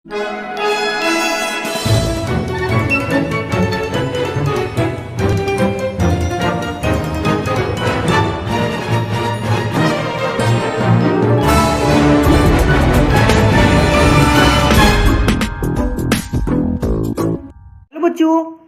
बच्चों,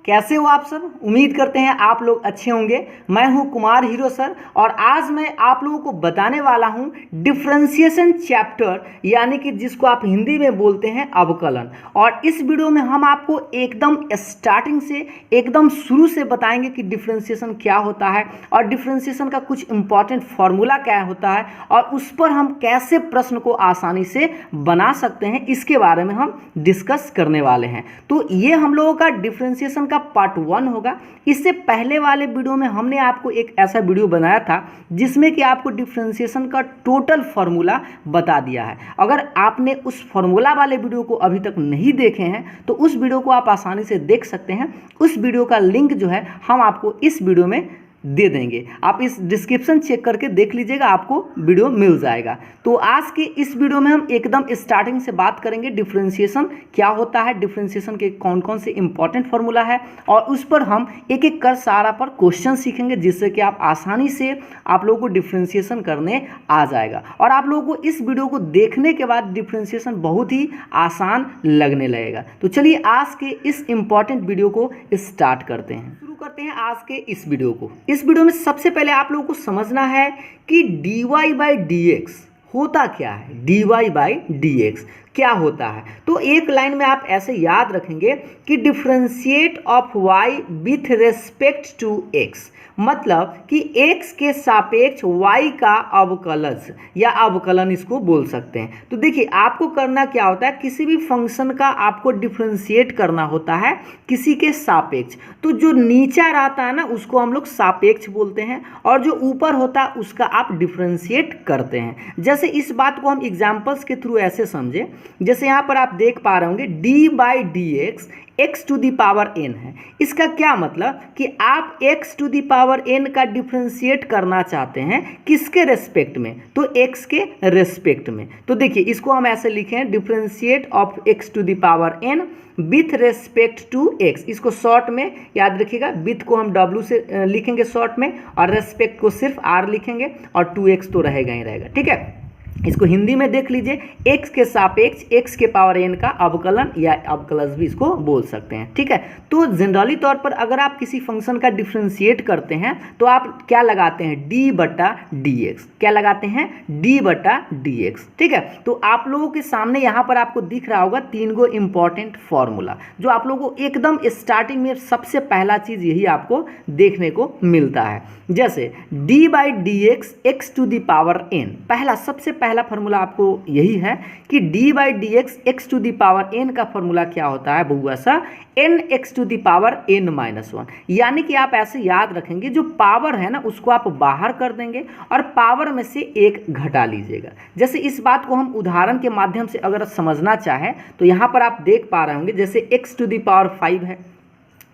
कैसे हो आप सब। उम्मीद करते हैं आप लोग अच्छे होंगे। मैं हूं कुमार हीरो सर और आज मैं आप लोगों को बताने वाला हूं डिफरेंशिएशन चैप्टर, यानी कि जिसको आप हिंदी में बोलते हैं अवकलन। और इस वीडियो में हम आपको एकदम स्टार्टिंग से एकदम शुरू से बताएंगे कि डिफरेंशिएशन क्या होता है और डिफरेंशिएशन का कुछ इंपॉर्टेंट फॉर्मूला क्या होता है और उस पर हम कैसे प्रश्न को आसानी से बना सकते हैं, इसके बारे में हम डिस्कस करने वाले हैं। तो ये हम लोगों का डिफरेंशिएशन का पार्ट 1 होगा। इससे पहले वाले वीडियो में हमने आपको एक ऐसा वीडियो बनाया था जिसमें कि आपको डिफरेंशिएशन का टोटल फार्मूला बता दिया है। अगर आपने उस फार्मूला वाले वीडियो को अभी तक नहीं देखे हैं तो उस वीडियो को आप आसानी से देख सकते हैं। उस वीडियो का लिंक जो है हम आपको इस वीडियो में दे देंगे, आप इस डिस्क्रिप्शन चेक करके देख लीजिएगा, आपको वीडियो मिल जाएगा। तो आज के इस वीडियो में हम एकदम स्टार्टिंग से बात करेंगे डिफरेंशिएशन क्या होता है, डिफरेंशिएशन के कौन कौन से इंपॉर्टेंट फार्मूला है और उस पर हम एक एक कर सारा पर क्वेश्चन सीखेंगे, जिससे कि आप आसानी से आप लोगों को डिफरेंशिएशन करने आ जाएगा और आप लोगों को इस वीडियो को देखने के बाद डिफरेंशिएशन बहुत ही आसान लगने लगेगा। तो चलिए आज के इस इंपॉर्टेंट वीडियो को स्टार्ट करते हैं। करते हैं आज के इस वीडियो को। इस वीडियो में सबसे पहले आप लोगों को समझना है कि dy/dx होता क्या है। dy/dx क्या होता है, तो एक लाइन में आप ऐसे याद रखेंगे कि differentiate of y with respect to x, मतलब कि x के सापेक्ष y का अवकलन या अवकलन इसको बोल सकते हैं। तो देखिए आपको करना क्या होता है, किसी भी फंक्शन का आपको डिफरेंशिएट करना होता है किसी के सापेक्ष। तो जो नीचा रहता है ना उसको हम लोग सापेक्ष बोलते हैं और जो ऊपर होता है उसका आप डिफरेंशिएट करते हैं। जैसे इस बात को हम एग्जाम्पल्स के थ्रू ऐसे समझे, जैसे यहाँ पर आप देख पा रहे होंगे d/dx x to the power n है। इसका क्या मतलब कि आप x to the power n का डिफरेंशिएट करना चाहते हैं किसके रेस्पेक्ट में, तो x के रेस्पेक्ट में। तो देखिए इसको हम ऐसे लिखे हैं differentiate of x to the power n with respect to x। इसको शॉर्ट में याद रखिएगा, विथ को हम w से लिखेंगे शॉर्ट में और रेस्पेक्ट को सिर्फ r लिखेंगे और 2x तो रहेगा ही रहेगा। ठीक है, इसको हिंदी में देख लीजिए, x के सापेक्ष x के पावर n का अवकलन या अवकलज भी इसको बोल सकते हैं। ठीक है, तो जनरली तौर पर अगर आप किसी फंक्शन का डिफरेंशिएट करते हैं तो आप क्या लगाते हैं, d/dx। क्या लगाते हैं, d/dx। ठीक है, तो आप लोगों के सामने यहाँ पर आपको दिख रहा होगा 3 गो इंपॉर्टेंट फॉर्मूला, जो आप लोगों को एकदम स्टार्टिंग में सबसे पहला चीज़ यही आपको देखने को मिलता है। जैसे d/dx x to the power n, पहला सबसे पहला फार्मूला आपको यही है कि d/dx x to the power n का फार्मूला क्या होता है बउआ सा, nx to the power n-1। यानी कि आप ऐसे याद रखेंगे जो पावर है ना उसको आप बाहर कर देंगे और पावर में से एक घटा लीजिएगा। जैसे इस बात को हम उदाहरण के माध्यम से अगर समझना चाहें तो यहाँ पर आप देख पा रहे होंगे, जैसे x टू दी पावर 5 है,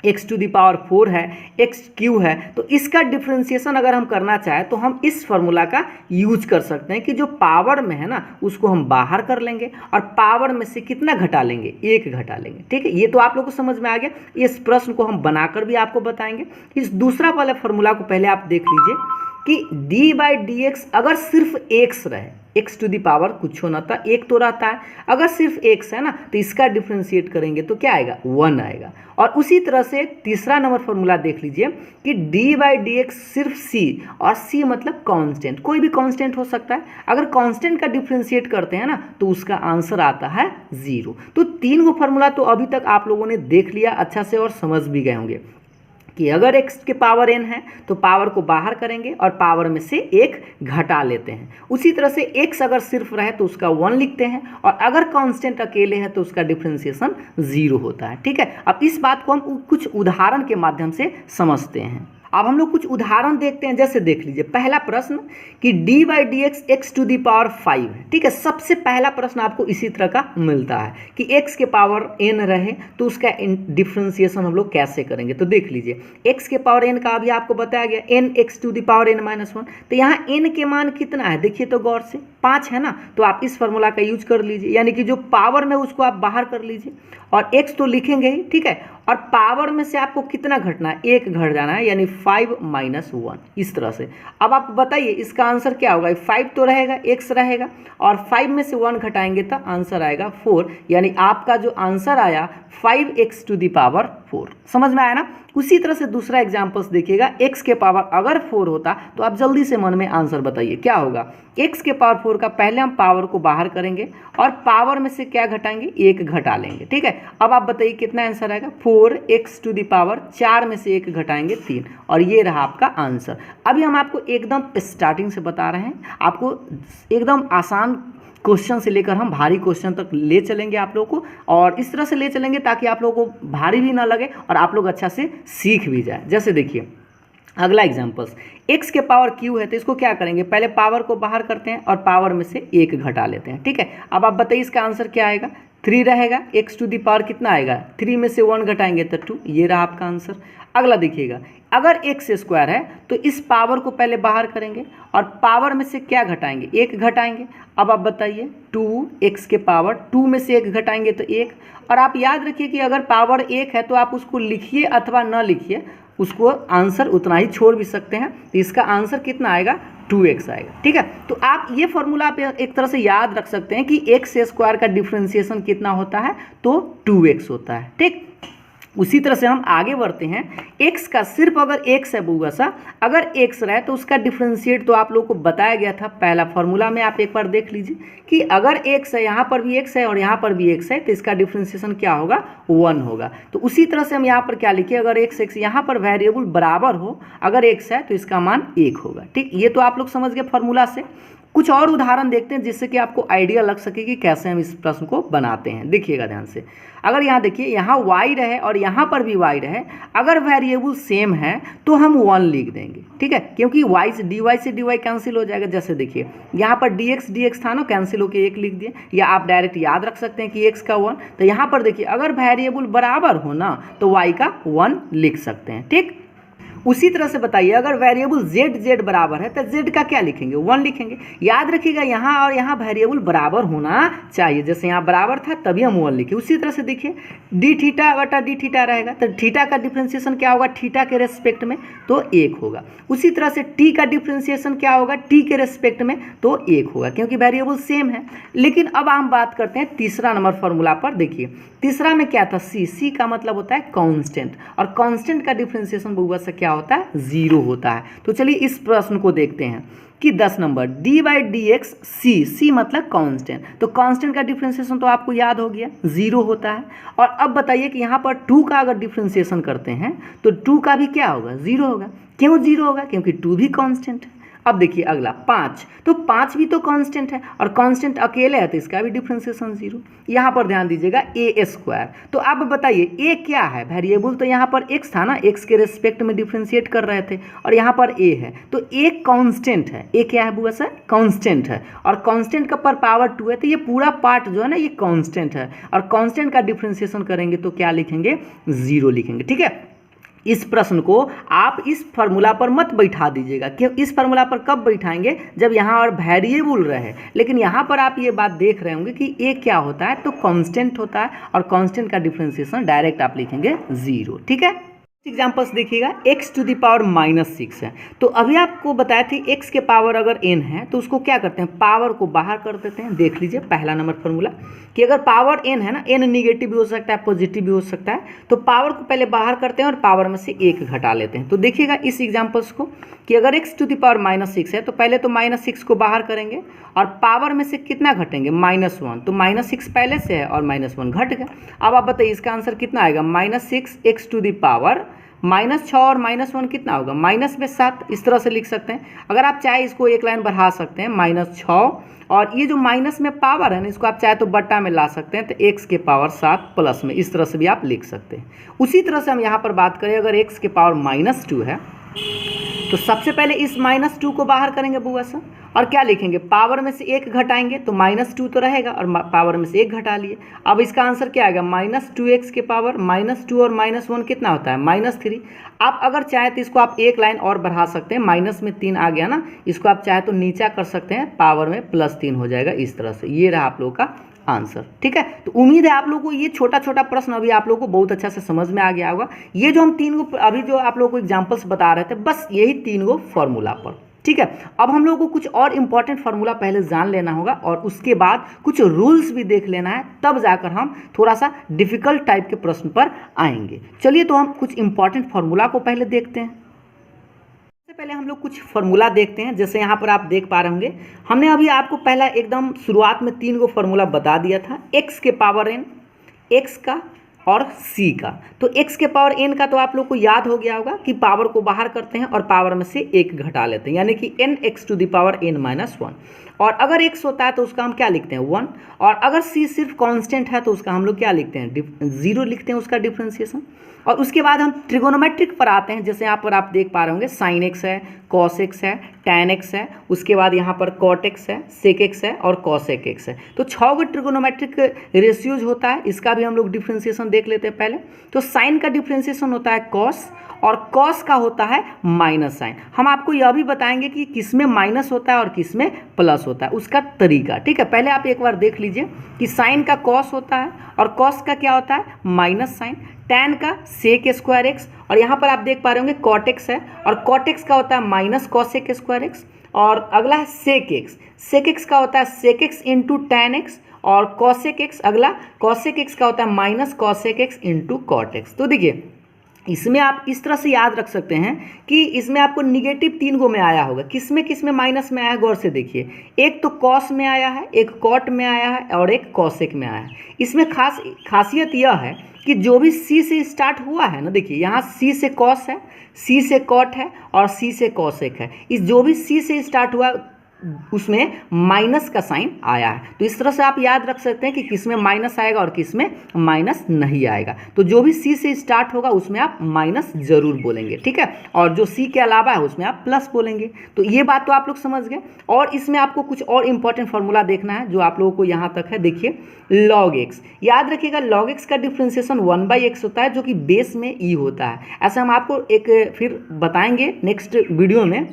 x टू दी पावर 4 है, x³ है। तो इसका डिफरेंशिएशन अगर हम करना चाहें तो हम इस फार्मूला का यूज कर सकते हैं कि जो पावर में है ना उसको हम बाहर कर लेंगे और पावर में से कितना घटा लेंगे, 1 घटा लेंगे। ठीक है, ये तो आप लोग को समझ में आ गया। इस प्रश्न को हम बनाकर भी आपको बताएंगे। इस दूसरा वाले फार्मूला को पहले आप देख लीजिए कि d/dx अगर सिर्फ x रहे, x टू दी पावर कुछ होना था, 1 तो रहता है, अगर सिर्फ x है ना तो इसका डिफरेंशिएट करेंगे तो क्या आएगा, 1 आएगा। और उसी तरह से तीसरा नंबर फार्मूला देख लीजिए कि d/dx सिर्फ c, और c मतलब कांस्टेंट, कोई भी कांस्टेंट हो सकता है। अगर कांस्टेंट का डिफरेंशिएट करते हैं ना तो उसका आंसर आता है 0। तो 3 गो फार्मूला तो अभी तक आप लोगों ने देख लिया अच्छा से और समझ भी गए होंगे कि अगर x के पावर n है तो पावर को बाहर करेंगे और पावर में से 1 घटा लेते हैं। उसी तरह से x अगर सिर्फ रहे तो उसका 1 लिखते हैं और अगर कांस्टेंट अकेले है तो उसका डिफरेंशिएशन 0 होता है। ठीक है, अब इस बात को हम कुछ उदाहरण के माध्यम से समझते हैं। अब हम लोग कुछ उदाहरण देखते हैं। जैसे देख लीजिए पहला प्रश्न कि D by D X X to the power 5 है, ठीक है। सबसे पहला प्रश्न आपको इसी तरह का मिलता है कि एक्स के पावर एन रहे तो उसका डिफ्रेंसिएशन हम लोग कैसे करेंगे। तो देख लीजिए एक्स के पावर एन का अभी आपको बताया गया N X to the power N minus 1, तो यहाँ एन के मान कितना है देखिए तो गौर से 5 है ना, तो आप इस फॉर्मूला का यूज कर लीजिए, यानी कि जो पावर में उसको आप बाहर कर लीजिए और एक्स तो लिखेंगे ही, ठीक है। और पावर में से आपको कितना घटना है, एक घट जाना है, यानी 5 माइनस 1 इस तरह से। अब आप बताइए इसका आंसर क्या होगा, 5 तो रहेगा, एक्स रहेगा और 5 में से 1 घटाएंगे तो आंसर आएगा 4, यानी आपका जो आंसर आया 5x टू दी पावर 4। समझ में आया ना। उसी तरह से दूसरा एग्जाम्पल्स देखिएगा, x के पावर अगर 4 होता तो आप जल्दी से मन में आंसर बताइए क्या होगा। x के पावर 4 का पहले हम पावर को बाहर करेंगे और पावर में से क्या घटाएंगे, 1 घटा लेंगे, ठीक है। अब आप बताइए कितना आंसर आएगा, 4x टू दी पावर 4 में से 1 घटाएंगे 3, और ये रहा आपका आंसर। अभी हम आपको एकदम स्टार्टिंग से बता रहे हैं, आपको एकदम आसान क्वेश्चन से लेकर हम भारी क्वेश्चन तक ले चलेंगे आप लोगों को, और इस तरह से ले चलेंगे ताकि आप लोगों को भारी भी ना लगे और आप लोग अच्छा से सीख भी जाए। जैसे देखिए अगला एग्जाम्पल्स, x के पावर q है तो इसको क्या करेंगे, पहले पावर को बाहर करते हैं और पावर में से 1 घटा लेते हैं, ठीक है। अब आप बताइए इसका आंसर क्या आएगा, 3 रहेगा, x टू दी पावर कितना आएगा, 3 में से 1 घटाएंगे तो 2, ये रहा आपका आंसर। अगला देखिएगा, अगर x स्क्वायर है तो इस पावर को पहले बाहर करेंगे और पावर में से क्या घटाएंगे, 1 घटाएंगे। अब आप बताइए 2x के पावर 2 में से 1 घटाएंगे तो 1, और आप याद रखिए कि अगर पावर 1 है तो आप उसको लिखिए अथवा न लिखिए, उसको आंसर उतना ही छोड़ भी सकते हैं, तो इसका आंसर कितना आएगा, 2x आएगा, ठीक है। तो आप ये फॉर्मूला आप एक तरह से याद रख सकते हैं कि x स्क्वायर का डिफ्रेंसिएशन कितना होता है, तो 2x होता है, ठीक। उसी तरह से हम आगे बढ़ते हैं, x का सिर्फ अगर x है बुआ सा, अगर x रहे तो उसका डिफ्रेंशिएट तो आप लोगों को बताया गया था पहला फॉर्मूला में, आप एक बार देख लीजिए कि अगर x है, यहाँ पर भी x है और यहाँ पर भी x है, तो इसका डिफ्रेंशिएशन क्या होगा, 1 होगा। तो उसी तरह से हम यहाँ पर क्या लिखे, अगर x यहाँ पर वेरिएबल बराबर हो, अगर x है तो इसका मान 1 होगा, ठीक। ये तो आप लोग समझ गए फॉर्मूला से। कुछ और उदाहरण देखते हैं जिससे कि आपको आइडिया लग सके कि कैसे हम इस प्रश्न को बनाते हैं। देखिएगा ध्यान से, अगर यहाँ देखिए यहाँ y रहे और यहाँ पर भी y रहे, अगर वेरिएबल सेम है तो हम 1 लिख देंगे, ठीक है, क्योंकि y से dy कैंसिल हो जाएगा। जैसे देखिए यहाँ पर dx था ना, कैंसिल होकर 1 लिख दिए, या आप डायरेक्ट याद रख सकते हैं कि x का 1। तो यहाँ पर देखिए अगर वेरिएबल बराबर हो ना तो y का 1 लिख सकते हैं, ठीक। उसी तरह से बताइए अगर वेरिएबल z बराबर है तो z का क्या लिखेंगे, 1 लिखेंगे। याद रखिएगा यहाँ और यहाँ वेरिएबल बराबर होना चाहिए, जैसे यहाँ बराबर था तभी हम 1 लिखे। उसी तरह से देखिए डी थीटा बटा डी थीटा रहेगा, तो थीटा का डिफ्रेंसिएशन क्या होगा, थीटा के रेस्पेक्ट में, तो 1 होगा। उसी तरह से टी का डिफ्रेंसिएशन क्या होगा, टी के रेस्पेक्ट में, तो 1 होगा, क्योंकि वेरिएबल सेम है। लेकिन अब हम बात करते हैं तीसरा नंबर फॉर्मूला पर। देखिए तीसरा में क्या था, सी का मतलब होता है कांस्टेंट, और कांस्टेंट का डिफ्रेंसिएशन बहुवचन से क्या होता है, 0 होता है। तो चलिए इस प्रश्न को देखते हैं कि 10 number D by D X C मतलब कांस्टेंट, तो कांस्टेंट का डिफ्रेंसिएशन तो आपको याद हो गया 0 होता है। और अब बताइए कि यहाँ पर 2 का अगर डिफ्रेंसिएशन करते हैं तो 2 का भी क्या होगा, 0 होगा। क्यों 0 होगा, क्योंकि 2 भी कांस्टेंट है। अब देखिए अगला 5, तो 5 भी तो कांस्टेंट है और कांस्टेंट अकेले है तो इसका भी डिफ्रेंसिएशन 0। यहाँ पर ध्यान दीजिएगा ए स्क्वायर, तो अब बताइए ए क्या है, वेरिएबल तो यहाँ पर x था ना, x के रेस्पेक्ट में डिफ्रेंशिएट कर रहे थे, और यहाँ पर a है, तो a कांस्टेंट है। a क्या है बुआ सर, कांस्टेंट है, और कांस्टेंट का पर पावर 2 है, तो ये पूरा पार्ट जो है ना ये कांस्टेंट है, और कांस्टेंट का डिफ्रेंशिएशन करेंगे तो क्या लिखेंगे, 0 लिखेंगे, ठीक है। इस प्रश्न को आप इस फार्मूला पर मत बैठा दीजिएगा, क्यों, इस फार्मूला पर कब बैठाएंगे, जब यहाँ और वेरिएबल रहे। लेकिन यहाँ पर आप ये बात देख रहे होंगे कि ए क्या होता है, तो कांस्टेंट होता है, और कांस्टेंट का डिफरेंशिएशन डायरेक्ट आप लिखेंगे 0, ठीक है। एग्जाम्पल्स देखिएगा, x टू दी पावर -6 है, तो अभी आपको बताया थी x के पावर अगर n है तो उसको क्या करते हैं, पावर को बाहर कर देते हैं। देख लीजिए पहला नंबर फॉर्मूला कि अगर पावर n है ना, n निगेटिव भी हो सकता है, पॉजिटिव भी हो सकता है, तो पावर को पहले बाहर करते हैं और पावर में से 1 घटा लेते हैं। तो देखिएगा इस एग्जाम्पल्स को कि अगर x टू दी पावर -6 है तो पहले तो -6 को बाहर करेंगे और पावर में से कितना घटेंगे, -1, तो -6 पहले से है और -1 घट गया। अब आप बताइए इसका आंसर कितना आएगा, -6 x टू दी पावर -6 और -1 कितना होगा, -7। इस तरह से लिख सकते हैं। अगर आप चाहे इसको एक लाइन बढ़ा सकते हैं, -6, और ये जो माइनस में पावर है ना, इसको आप चाहे तो बट्टा में ला सकते हैं, तो x के पावर 7 प्लस में, इस तरह से भी आप लिख सकते हैं। उसी तरह से हम यहाँ पर बात करें, अगर x के पावर -2 है तो सबसे पहले इस -2 को बाहर करेंगे बुआ सा, और क्या लिखेंगे, पावर में से 1 घटाएंगे तो -2 तो रहेगा, और पावर में से 1 घटा लिए। अब इसका आंसर क्या आएगा, -2x के पावर -2 और -1 कितना होता है, -3। आप अगर चाहें तो इसको आप एक लाइन और बढ़ा सकते हैं, माइनस में 3 आ गया ना, इसको आप चाहे तो नीचा कर सकते हैं, पावर में +3 हो जाएगा इस तरह से। ये रहा आप लोगों का आंसर, ठीक है। तो उम्मीद है आप लोगों को ये छोटा छोटा प्रश्न अभी आप लोगों को बहुत अच्छा से समझ में आ गया होगा। ये जो हम 3 गो अभी जो आप लोगों को एग्जांपल्स बता रहे थे, बस यही 3 गो फॉर्मूला पर, ठीक है। अब हम लोगों को कुछ और इंपॉर्टेंट फार्मूला पहले जान लेना होगा, और उसके बाद कुछ रूल्स भी देख लेना है, तब जाकर हम थोड़ा सा डिफिकल्ट टाइप के प्रश्न पर आएंगे। चलिए तो हम कुछ इंपॉर्टेंट फार्मूला को पहले देखते हैं। पहले हम लोग कुछ फार्मूला देखते हैं। जैसे यहाँ पर आप देख पा रहे होंगे, हमने अभी आपको पहला एकदम शुरुआत में 3 गो फार्मूला बता दिया था, x के पावर n, x का और c का। तो x के पावर n का तो आप लोग को याद हो गया होगा कि पावर को बाहर करते हैं और पावर में से 1 घटा लेते हैं, यानी कि nx⁻n-1। और अगर x होता है तो उसका हम क्या लिखते हैं, 1। और अगर c सिर्फ कांस्टेंट है तो उसका हम लोग क्या लिखते हैं, 0 लिखते हैं उसका डिफ्रेंशिएशन। और उसके बाद हम ट्रिगोनोमेट्रिक पर आते हैं। जैसे यहाँ पर आप देख पा रहे होंगे, साइन एक्स है, कॉस एक्स है, टैन एक्स है, उसके बाद यहाँ पर कॉट एक्स है, सेक एक्स है और कॉसेक एक्स है। तो 6 गो ट्रिगोनोमेट्रिक रेशियोज होता है, इसका भी हम लोग डिफ्रेंशिएशन देख लेते हैं पहले। तो साइन का डिफ्रेंशिएशन होता है कॉस, और कॉस का होता है माइनस साइन। हम आपको यह भी बताएंगे कि किस में माइनस होता है और किस में प्लस होता है, उसका तरीका, ठीक है। पहले आप एक बार देख लीजिए कि साइन का कॉस होता है और कॉस का क्या होता है, माइनस साइन। टैन का सेक स्क्वायर एक्स, और यहाँ पर आप देख पा रहे होंगे कॉट एक्स है, और कॉट एक्स का होता है माइनस कॉसेक स्क्वायर एक्स। और अगला है सेक एक्स, सेक एक्स का होता है sec X into tan X. और कॉसेक एक्स, अगला कॉसेक एक्स का होता है minus cosec X into cot X. तो देखिए इसमें आप इस तरह से याद रख सकते हैं कि इसमें आपको निगेटिव 3 गो में आया होगा, किसमें माइनस में आया है, गौर से देखिए। एक तो कॉस में आया है, एक कॉट में आया है और एक कॉसेक में आया है। इसमें खासियत यह है कि जो भी सी से स्टार्ट हुआ है ना, देखिए यहाँ सी से कॉस है, सी से कॉट है और सी से कॉसेक है। इस जो भी सी से स्टार्ट हुआ उसमें माइनस का साइन आया है। तो इस तरह से आप याद रख सकते हैं कि किस में माइनस आएगा और किस में माइनस नहीं आएगा। तो जो भी सी से स्टार्ट होगा उसमें आप माइनस जरूर बोलेंगे, ठीक है। और जो सी के अलावा है उसमें आप प्लस बोलेंगे। तो ये बात तो आप लोग समझ गए। और इसमें आपको कुछ और इंपॉर्टेंट फार्मूला देखना है जो आप लोगों को यहाँ तक है। देखिए लॉग एक्स, याद रखिएगा लॉग एक्स का डिफ्रेंशिएशन 1/x होता है, जो कि बेस में ई होता है। ऐसा हम आपको एक फिर बताएंगे नेक्स्ट वीडियो में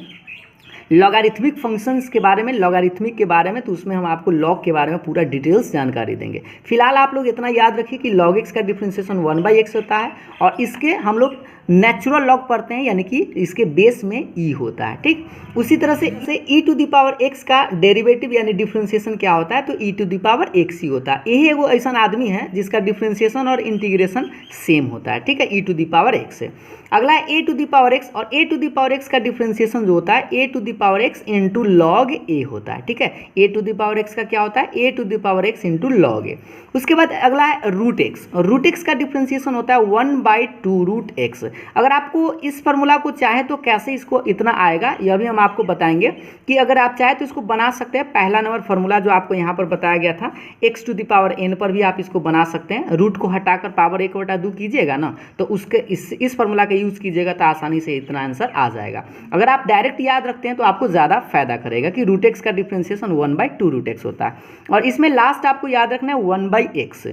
लॉगरिथमिक फंक्शंस के बारे में, लॉगरिथमिक के बारे में, तो उसमें हम आपको लॉग के बारे में पूरा डिटेल्स जानकारी देंगे। फिलहाल आप लोग इतना याद रखिए कि लॉग एक्स का डिफ्रेंशिएशन 1/x होता है, और इसके हम लोग नेचुरल लॉग पढ़ते हैं, यानी कि इसके बेस में ई होता है, ठीक। उसी तरह से e⁻x का डेरिवेटिव यानी डिफ्रेंशिएशन क्या होता है, तो e⁻x ही होता है। यही एगो ऐसा आदमी है जिसका डिफ्रेंशिएशन और इंटीग्रेशन सेम होता है, ठीक है, e⁻x से। अगला है a⁻x, और a⁻x का डिफ्रेंशिएशन जो होता है a⁻x इंटू लॉग ए होता है, ठीक है। a⁻x का क्या होता है, a⁻x इंटू लॉग ए। उसके बाद अगला है रूट एक्स, और रूट एक्स का डिफ्रेंशिएशन होता है 1/2√x। अगर आपको इस फार्मूला को चाहे तो कैसे इसको इतना आएगा, यह भी हम आपको बताएंगे कि अगर आप चाहे तो इसको बना सकते हैं। पहला नंबर फार्मूला जो आपको यहाँ पर बताया गया था x⁻n पर भी आप इसको बना सकते हैं। रूट को हटाकर पावर 1/2 कीजिएगा ना, तो उसके इस फार्मूला का यूज़ कीजिएगा तो आसानी से इतना आंसर आ जाएगा। अगर आप डायरेक्ट याद रखते हैं तो आपको ज़्यादा फायदा करेगा कि रूट एक्स का डिफ्रेंशिएशन 1/2√x होता है। और इसमें लास्ट आपको याद रखना है 1/x।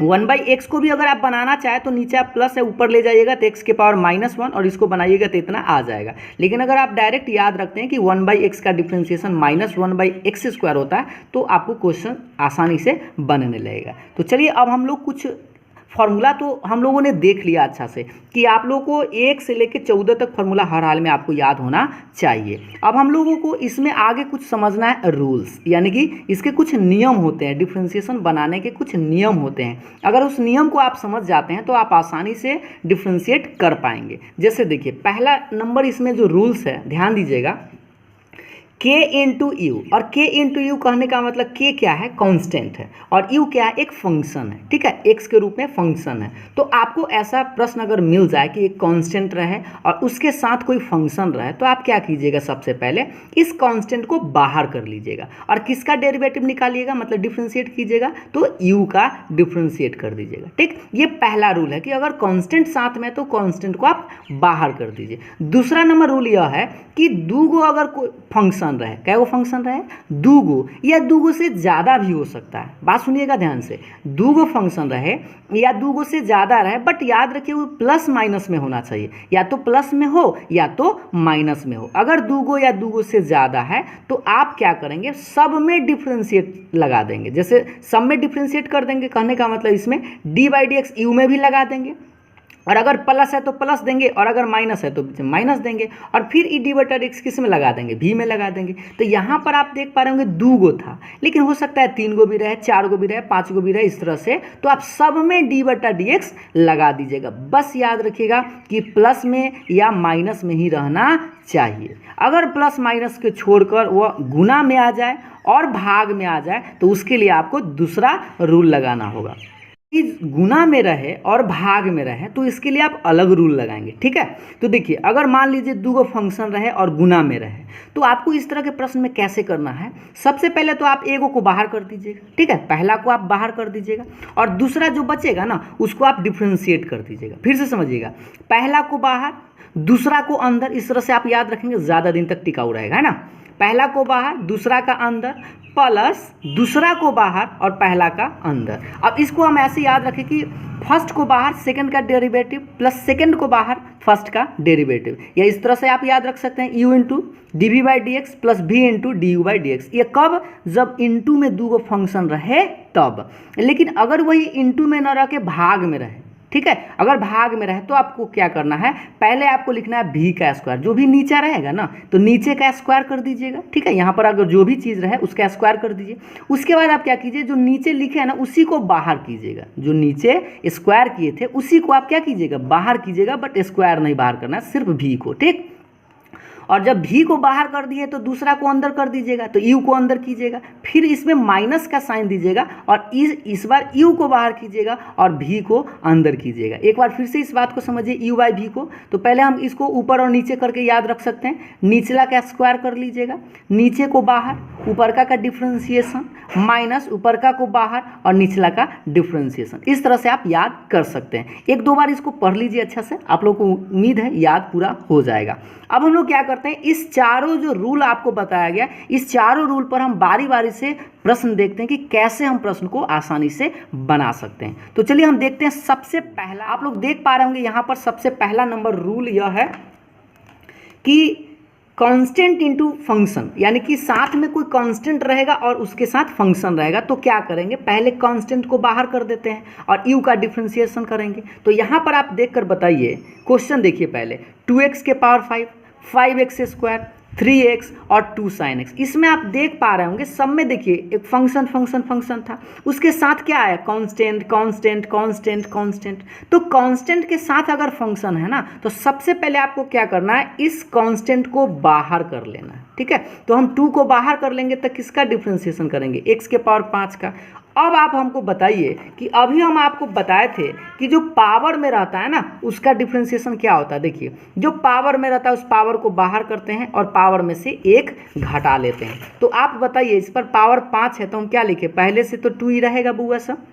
1/x को भी अगर आप बनाना चाहे तो नीचे आप प्लस है, ऊपर ले जाइएगा तो x के पावर -1, और इसको बनाइएगा तो इतना आ जाएगा। लेकिन अगर आप डायरेक्ट याद रखते हैं कि 1/x का डिफ्रेंशिएशन -1/x² होता है, तो आपको क्वेश्चन आसानी से बनने लगेगा। तो चलिए अब हम लोग कुछ फार्मूला तो हम लोगों ने देख लिया अच्छा से कि आप लोगों को 1 से लेकर 14 तक फार्मूला हर हाल में आपको याद होना चाहिए। अब हम लोगों को इसमें आगे कुछ समझना है रूल्स, यानी कि इसके कुछ नियम होते हैं, डिफ्रेंशिएशन बनाने के कुछ नियम होते हैं। अगर उस नियम को आप समझ जाते हैं तो आप आसानी से डिफ्रेंशिएट कर पाएंगे। जैसे देखिए पहला नंबर इसमें जो रूल्स है, ध्यान दीजिएगा k इंटू यू, और k इंटू यू कहने का मतलब k क्या है, कांस्टेंट है, और u क्या है, एक फंक्शन है, ठीक है, x के रूप में फंक्शन है। तो आपको ऐसा प्रश्न अगर मिल जाए कि एक कांस्टेंट रहे और उसके साथ कोई फंक्शन रहे, तो आप क्या कीजिएगा, सबसे पहले इस कांस्टेंट को बाहर कर लीजिएगा और किसका डेरिवेटिव निकालिएगा, मतलब डिफ्रेंशिएट कीजिएगा, तो u का डिफ्रेंशिएट कर दीजिएगा। ठीक, ये पहला रूल है कि अगर कांस्टेंट साथ में तो कांस्टेंट को आप बाहर कर दीजिए। दूसरा नंबर रूल यह है कि दूगो अगर कोई फंक्शन रहे, क्या वो फंक्शन रहे, दूगो या दूगो से ज़्यादा भी हो सकता है, बात सुनिएगा ध्यान से, दूगो फंक्शन रहे या दूगो से ज़्यादा रहे, बट याद रखिए वो प्लस माइनस में होना चाहिए, या तो प्लस में हो या तो माइनस में हो। अगर दूगो या दूगो से ज़्यादा है तो आप क्या करेंगे, सब में डिफ्रेंशिएट लगा देंगे। जैसे सब में डिफ्रेंशिएट कर देंगे, कहने का मतलब इसमें D by D x you में भी लगा देंगे, और अगर प्लस है तो प्लस देंगे, और अगर माइनस है तो माइनस देंगे, और फिर ई डी बटा एक्स किस में लगा देंगे, भी में लगा देंगे। तो यहाँ पर आप देख पा रहे होंगे दूगो था, लेकिन हो सकता है 3 गो भी रहे, 4 गो भी रहे, 5 गो भी रहे, इस तरह से। तो आप सब में डी बटा डी एक्स लगा दीजिएगा। बस याद रखिएगा कि प्लस में या माइनस में ही रहना चाहिए। अगर प्लस माइनस के छोड़कर वह गुना में आ जाए और भाग में आ जाए तो उसके लिए आपको दूसरा रूल लगाना होगा। गुना में रहे और भाग में रहे तो इसके लिए आप अलग रूल लगाएंगे, ठीक है। तो देखिए, अगर मान लीजिए दूगो फंक्शन रहे और गुना में रहे, तो आपको इस तरह के प्रश्न में कैसे करना है, सबसे पहले तो आप एगो को बाहर कर दीजिएगा, ठीक है, पहला को आप बाहर कर दीजिएगा, और दूसरा जो बचेगा ना उसको आप डिफ्रेंशिएट कर दीजिएगा। फिर से समझिएगा, पहला को बाहर, दूसरा को अंदर, इस तरह से आप याद रखेंगे, ज़्यादा दिन तक टिकाऊ रहेगा, है ना। पहला को बाहर, दूसरा का अंदर, प्लस दूसरा को बाहर और पहला का अंदर। अब इसको हम ऐसे याद रखें कि फर्स्ट को बाहर, सेकंड का डेरिवेटिव, प्लस सेकंड को बाहर, फर्स्ट का डेरिवेटिव। या इस तरह से आप याद रख सकते हैं, u into D V by D X plus V into D U by D X. ये कब, जब इंटू में दूगो फंक्शन रहे तब। लेकिन अगर वही इंटू में न रह के भाग में रहे, ठीक है, अगर भाग में रहे तो आपको क्या करना है, पहले आपको लिखना है भी का स्क्वायर, जो भी नीचे रहेगा ना तो नीचे का स्क्वायर कर दीजिएगा, ठीक है। यहाँ पर अगर जो भी चीज़ रहे उसका स्क्वायर कर दीजिए। उसके बाद आप क्या कीजिए, जो नीचे लिखे हैं ना उसी को बाहर कीजिएगा, जो नीचे स्क्वायर किए थे उसी को आप क्या कीजिएगा, बाहर कीजिएगा, बट स्क्वायर नहीं बाहर करना है, सिर्फ भी को, ठीक। और जब भी को बाहर कर दिए तो दूसरा को अंदर कर दीजिएगा, तो यू को अंदर कीजिएगा, फिर इसमें माइनस का साइन दीजिएगा, और इस बार यू को बाहर कीजिएगा और भी को अंदर कीजिएगा। एक बार फिर से इस बात को समझिए, यू बाई भी को, तो पहले हम इसको ऊपर और नीचे करके याद रख सकते हैं। निचला का स्क्वायर कर लीजिएगा, नीचे को बाहर, ऊपर का डिफ्रेंशिएशन, माइनस ऊपर का को बाहर और निचला का डिफ्रेंशिएशन। इस तरह से आप याद कर सकते हैं। एक दो बार इसको पढ़ लीजिए अच्छा से, आप लोग को उम्मीद है याद पूरा हो जाएगा। अब हम लोग क्या करते हैं, इस चारों जो रूल आपको बताया गया, इस चारों रूल पर हम बारी बारी से प्रश्न देखते हैं कि कैसे हम प्रश्न को आसानी से बना सकते हैं। तो चलिए हम देखते हैं। सबसे पहला आप लोग देख पा रहे होंगे यहाँ पर सबसे पहला नंबर रूल यह है कि कांस्टेंट इनटू फंक्शन, यानी कि साथ में कोई कांस्टेंट रहेगा और उसके साथ फंक्शन रहेगा, तो क्या करेंगे, पहले कांस्टेंट को बाहर कर देते हैं और यू का डिफ्रेंशिएशन करेंगे। तो यहाँ पर आप देखकर बताइए, क्वेश्चन देखिए पहले, 2x के पावर 5, 5x स्क्वायर, 3x और 2 sin x। इसमें आप देख पा रहे होंगे सब में देखिए एक फंक्शन था, उसके साथ क्या आया, कांस्टेंट कांस्टेंट कांस्टेंट कांस्टेंट। तो कांस्टेंट के साथ अगर फंक्शन है ना तो सबसे पहले आपको क्या करना है, इस कांस्टेंट को बाहर कर लेना है, ठीक है। तो हम 2 को बाहर कर लेंगे तो किसका डिफ्रेंशिएशन करेंगे, x के पावर 5 का। अब आप हमको बताइए कि अभी हम आपको बताए थे कि जो पावर में रहता है ना उसका डिफ्रेंशिएशन क्या होता है। देखिए, जो पावर में रहता है उस पावर को बाहर करते हैं और पावर में से 1 घटा लेते हैं। तो आप बताइए, इस पर पावर 5 है तो हम क्या लिखे, पहले से तो 2 ही रहेगा बुआ सब,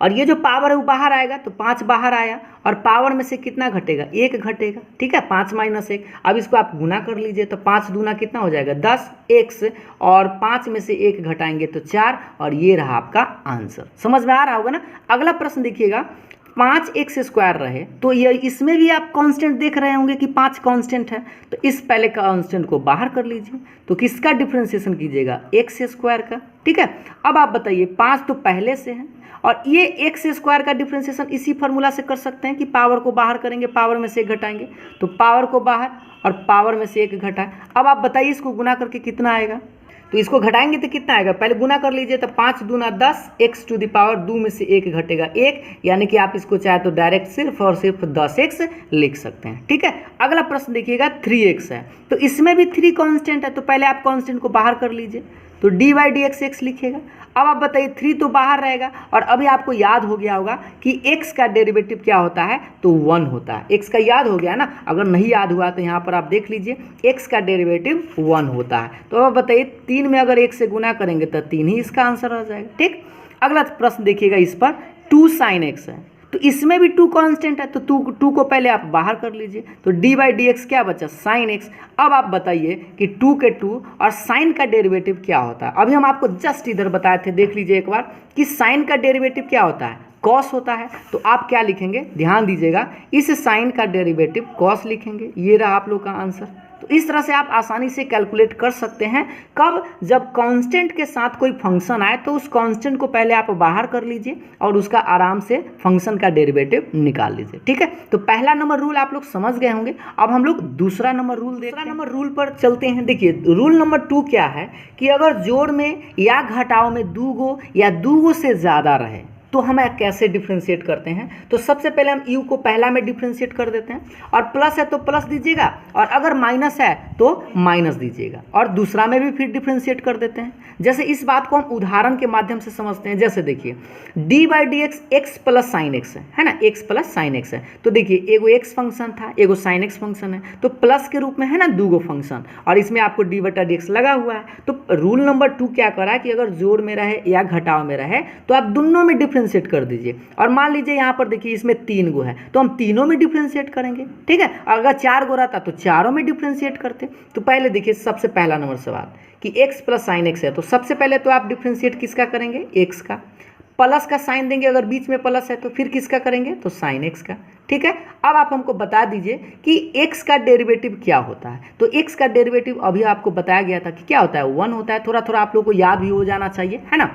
और ये जो पावर है वो बाहर आएगा तो 5 बाहर आया, और पावर में से कितना घटेगा, 1 घटेगा, ठीक है, 5 माइनस 1। अब इसको आप गुना कर लीजिए तो 5 दूना कितना हो जाएगा, 10x, और 5 में से 1 घटाएंगे तो 4, और ये रहा आपका आंसर। समझ में आ रहा होगा ना। अगला प्रश्न देखिएगा, 5x स्क्वायर रहे तो ये इसमें भी आप कांस्टेंट देख रहे होंगे कि 5 कांस्टेंट है, तो इस पहले कांस्टेंट को बाहर कर लीजिए, तो किसका डिफ्रेंशिएशन कीजिएगा, x स्क्वायर का, ठीक है। अब आप बताइए, 5 तो पहले से है और ये x स्क्वायर का डिफ्रेंशिएशन इसी फार्मूला से कर सकते हैं कि पावर को बाहर करेंगे, पावर में से 1 घटाएंगे, तो पावर को बाहर और पावर में से 1 घटाए। अब आप बताइए इसको गुना करके कितना आएगा, तो इसको घटाएंगे तो कितना आएगा, पहले गुना कर लीजिए, तो 5 दूना 10, x टू द पावर 2 में से 1 घटेगा 1, यानी कि आप इसको चाहे तो डायरेक्ट सिर्फ और सिर्फ 10x लिख सकते हैं। ठीक है, अगला प्रश्न देखिएगा 3x है, तो इसमें भी 3 कांस्टेंट है, तो पहले आप कांस्टेंट को बाहर कर लीजिए, तो D by D X x लिखिएगा। अब आप बताइए 3 तो बाहर रहेगा, और अभी आपको याद हो गया होगा कि x का डेरिवेटिव क्या होता है, तो 1 होता है। x का याद हो गया ना, अगर नहीं याद हुआ तो यहाँ पर आप देख लीजिए x का डेरिवेटिव 1 होता है। तो अब बताइए 3 में अगर 1 से गुना करेंगे तो 3 ही इसका आंसर आ जाएगा। ठीक, अगला प्रश्न देखिएगा, इस पर 2 sin x है, तो इसमें भी 2 कांस्टेंट है, तो 2 को पहले आप बाहर कर लीजिए, तो डी बाई डी एक्स क्या बचा, साइन एक्स। अब आप बताइए कि 2 के 2 और साइन का डेरिवेटिव क्या होता है। अभी हम आपको जस्ट इधर बताए थे, देख लीजिए एक बार कि साइन का डेरिवेटिव क्या होता है, कॉस होता है। तो आप क्या लिखेंगे, ध्यान दीजिएगा, इस साइन का डेरिवेटिव कॉस लिखेंगे, ये रहा आप लोग का आंसर। तो इस तरह से आप आसानी से कैलकुलेट कर सकते हैं। कब, जब कांस्टेंट के साथ कोई फंक्शन आए तो उस कांस्टेंट को पहले आप बाहर कर लीजिए और उसका आराम से फंक्शन का डेरिवेटिव निकाल लीजिए। ठीक है, तो पहला नंबर रूल आप लोग समझ गए होंगे। अब हम लोग दूसरा नंबर रूल पर चलते हैं। देखिए रूल नंबर 2 क्या है कि अगर जोड़ में या घटाव में 2 गो या 2 गो से ज़्यादा रहे तो हम कैसे डिफ्रेंशिएट करते हैं। तो सबसे पहले हम u को पहला में डिफ्रेंशिएट कर देते हैं, और प्लस है तो प्लस दीजिएगा, और अगर माइनस है तो माइनस दीजिएगा, और दूसरा में भी फिर डिफ्रेंशिएट कर देते हैं। जैसे इस बात को हम उदाहरण के माध्यम से समझते हैं। जैसे देखिए D by D X X plus sine x है ना, एक्स प्लस साइन एक्स है। तो देखिए एगो एक्स फंक्शन था, एगो साइन एक्स फंक्शन है, तो प्लस के रूप में है ना 2 गो फंक्शन, और इसमें आपको डी बटा डी एक्स लगा हुआ है। तो रूल नंबर 2 क्या करा कि अगर जोड़ में रहे या घटाव में रहे तो आप दोनों में डिफ्रेंशिएट कर दीजिए। और मान लीजिए यहाँ पर देखिए इसमें 3 गो है, तो हम तीनों में डिफ्रेंशिएट करेंगे। ठीक है, अगर 4 गो रहता तो चारों में डिफ्रेंशिएट करते। तो पहले देखिए सबसे पहला नंबर सवाल कि x प्लस साइन एक्स है, तो सबसे पहले तो आप डिफ्रेंशिएट किसका करेंगे, x का। प्लस का साइन देंगे, अगर बीच में प्लस है तो फिर किसका करेंगे, तो साइन एक्स का। ठीक है, अब आप हमको बता दीजिए कि x का डेरिवेटिव क्या होता है। तो x का डेरिवेटिव अभी आपको बताया गया था कि क्या होता है, 1 होता है। थोड़ा थोड़ा आप लोग को याद भी हो जाना चाहिए, है ना।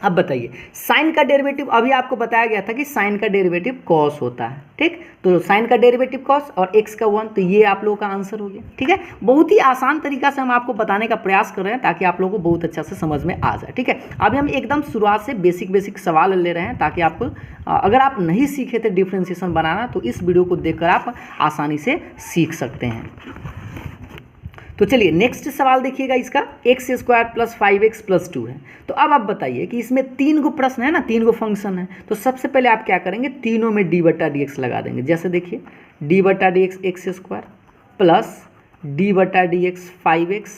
अब बताइए साइन का डेरिवेटिव, अभी आपको बताया गया था कि साइन का डेरिवेटिव कॉस होता है। ठीक, तो साइन का डेरिवेटिव कॉस और x का 1, तो ये आप लोगों का आंसर हो गया। ठीक है, बहुत ही आसान तरीका से हम आपको बताने का प्रयास कर रहे हैं ताकि आप लोगों को बहुत अच्छा से समझ में आ जाए। ठीक है, अभी हम एकदम शुरुआत से बेसिक सवाल ले रहे हैं ताकि आपको, अगर आप नहीं सीखे थे डिफ्रेंशिएशन बनाना तो इस वीडियो को देखकर आप आसानी से सीख सकते हैं। तो चलिए नेक्स्ट सवाल देखिएगा, इसका x square plus 5x plus 2 है। तो अब आप बताइए कि इसमें 3 गो प्रश्न है ना, 3 गो फंक्शन है। तो सबसे पहले आप क्या करेंगे, तीनों में डी बटा डी एक्स लगा देंगे। जैसे देखिए डी बटा D X X square plus D बटा D X 5x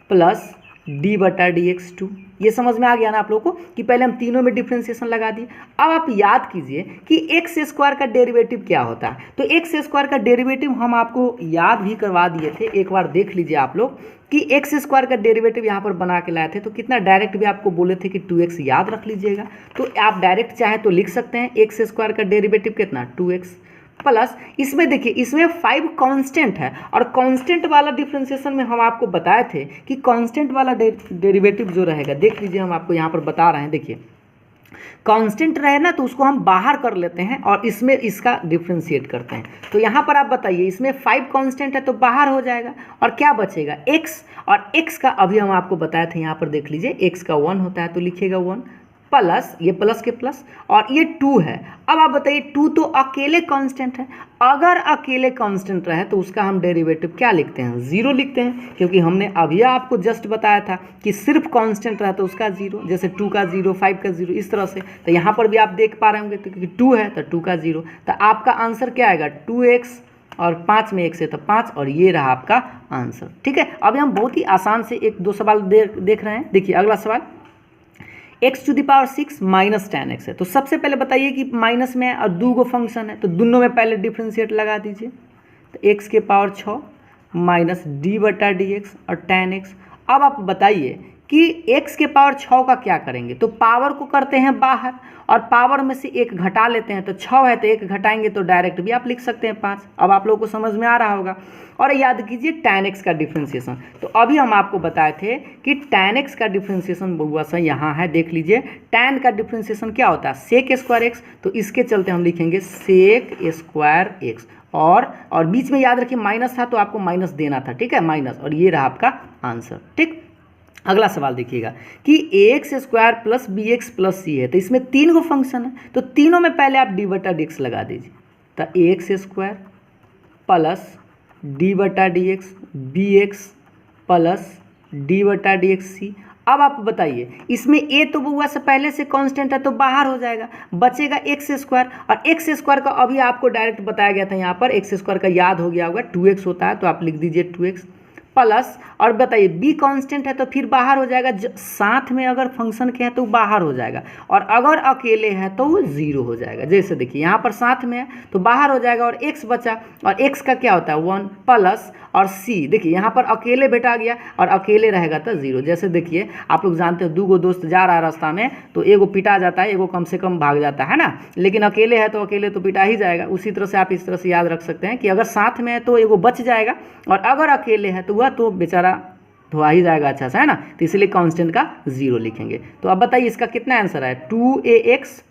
plus D बटा डी एक्स 2। ये समझ में आ गया ना आप लोगों को कि पहले हम तीनों में डिफ्रेंशिएशन लगा दिए। अब आप याद कीजिए कि एक्स स्क्वायर का डेरिवेटिव क्या होता है। तो एक्स स्क्वायर का डेरिवेटिव हम आपको याद भी करवा दिए थे, एक बार देख लीजिए आप लोग कि एक्स स्क्वायर का डेरिवेटिव यहाँ पर बना के लाए थे। तो कितना डायरेक्ट भी आपको बोले थे कि 2x याद रख लीजिएगा। तो आप डायरेक्ट चाहे तो लिख सकते हैं एक्स स्क्वायर का डेरिवेटिव कितना, 2x प्लस, इसमें देखिए इसमें 5 कांस्टेंट है, और कांस्टेंट वाला डिफरेंशिएशन में हम आपको बताए थे कि कांस्टेंट वाला डेरिवेटिव जो रहेगा, देख लीजिए हम आपको यहाँ पर बता रहे हैं। देखिए कांस्टेंट रहे ना तो उसको हम बाहर कर लेते हैं और इसमें इसका डिफ्रेंशिएट करते हैं। तो यहाँ पर आप बताइए इसमें 5 कांस्टेंट है तो बाहर हो जाएगा, और क्या बचेगा x, और x का अभी हम आपको बताए थे, यहाँ पर देख लीजिए x का 1 होता है तो लिखिएगा 1 प्लस, ये प्लस के प्लस, और ये 2 है। अब आप बताइए 2 तो अकेले कांस्टेंट है, अगर अकेले कांस्टेंट रहे तो उसका हम डेरिवेटिव क्या लिखते हैं, 0 लिखते हैं, क्योंकि हमने अभी आपको जस्ट बताया था कि सिर्फ कांस्टेंट रहे तो उसका 0, जैसे 2 का 0, 5 का 0, इस तरह से। तो यहाँ पर भी आप देख पा रहे होंगे तो क्योंकि 2 है तो 2 का 0, तो आपका आंसर क्या आएगा, 2x, और 5 में 1 से तो 5, और ये रहा आपका आंसर। ठीक है, अभी हम बहुत ही आसान से 1-2 सवाल देख रहे हैं। देखिए अगला सवाल, x to the power 6 minus 10x है। तो सबसे पहले बताइए कि माइनस में और 2 गो फंक्शन है, तो दोनों में पहले डिफ्रेंशिएट लगा दीजिए। तो x के पावर 6 माइनस डी बटा डी एक्स और 10x। अब आप बताइए कि x के पावर 6 का क्या करेंगे, तो पावर को करते हैं बाहर, और पावर में से 1 घटा लेते हैं। तो 6 है तो 1 घटाएंगे तो डायरेक्ट भी आप लिख सकते हैं 5। अब आप लोगों को समझ में आ रहा होगा। और याद कीजिए tan x का डिफ्रेंशिएशन, तो अभी हम आपको बताए थे कि tan x का डिफ्रेंशिएशन बहुआ सा यहाँ है, देख लीजिए tan का डिफ्रेंशिएशन क्या होता है, सेक स्क्वायर x, तो इसके चलते हम लिखेंगे सेक स्क्वायर x, और बीच में याद रखिए माइनस था तो आपको माइनस देना था। ठीक है, माइनस, और ये रहा आपका आंसर। ठीक, अगला सवाल देखिएगा कि X square plus B X plus C है, तो इसमें 3 गो फंक्शन है, तो तीनों में पहले आप डी बटा डी एक्स लगा दीजिए। तो एक्स स्क्वायर प्लस डी बटा D X B X plus D बटा डी एक्स सी। अब आप बताइए, इसमें ए तो बुआ से पहले से कांस्टेंट है तो बाहर हो जाएगा, बचेगा एक्स स्क्वायर, और एक्स स्क्वायर का अभी आपको डायरेक्ट बताया गया था यहाँ पर, एक्स स्क्वायर का याद हो गया होगा, 2x होता है, तो आप लिख दीजिए 2x प्लस, और बताइए बी कांस्टेंट है तो फिर बाहर हो जाएगा, साथ में अगर फंक्शन के हैं तो बाहर हो जाएगा, और अगर अकेले है तो वो 0 हो जाएगा। जैसे देखिए यहाँ पर साथ में है तो बाहर हो जाएगा, और x बचा, और x का क्या होता है 1 प्लस, और c देखिए यहाँ पर अकेले बेटा गया और अकेले रहेगा तो 0। जैसे देखिए आप लोग जानते हो 2 गो दोस्त जा रहा है रास्ता में, तो एगो पिटा जाता है, एगो कम से कम भाग जाता है ना, लेकिन अकेले है तो अकेले तो पिटा ही जाएगा। उसी तरह से आप इस तरह से याद रख सकते हैं कि अगर साथ में है तो एगो बच जाएगा, और अगर अकेले है तो वह तो बेचारा धोआ ही जाएगा अच्छा से, है ना, तो इसलिए कांस्टेंट का 0 लिखेंगे। तो अब बताइए इसका कितना आंसर है 2ax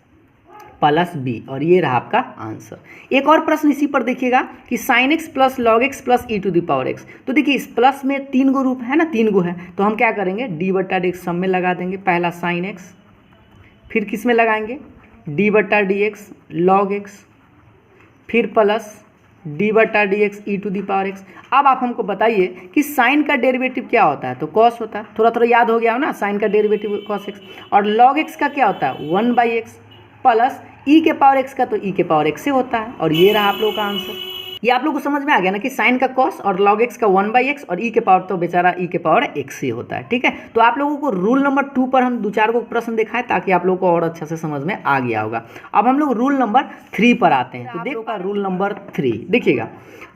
प्लस बी, और ये रहा आपका आंसर। एक और प्रश्न इसी पर देखिएगा कि sine X plus log X plus E to the power X. तो देखिए इस प्लस में 3 गो रूप है ना, 3 गो है, तो हम क्या करेंगे डी बटा डी एक्स सब में लगा देंगे। पहला साइन एक्स, फिर किस में लगाएंगे डी बटा डी एक्स लॉग एक्स, फिर प्लस डी बटा D X E to the power X. अब आप हमको बताइए कि साइन का डेरिवेटिव क्या होता है, तो कॉस होता है, थोड़ा थोड़ा याद हो गया हो ना, साइन का डेरिवेटिव कॉस एक्स, और लॉग एक्स का क्या होता है 1/x प्लस ई के पावर एक्स का तो ई के पावर एक्स से होता है, और ये रहा आप लोगों का आंसर। ये आप लोग को समझ में आ गया ना कि साइन का कॉस और लॉग एक्स का 1/x और ई के पावर तो बेचारा ई के पावर एक्स ही होता है, ठीक है। तो आप लोगों को रूल नंबर 2 पर हम 2-4 को प्रश्न दिखाएं ताकि आप लोगों को और अच्छा से समझ में आ गया होगा। अब हम लोग रूल नंबर 3 पर आते हैं। तो देखो रूल नंबर 3 देखिएगा,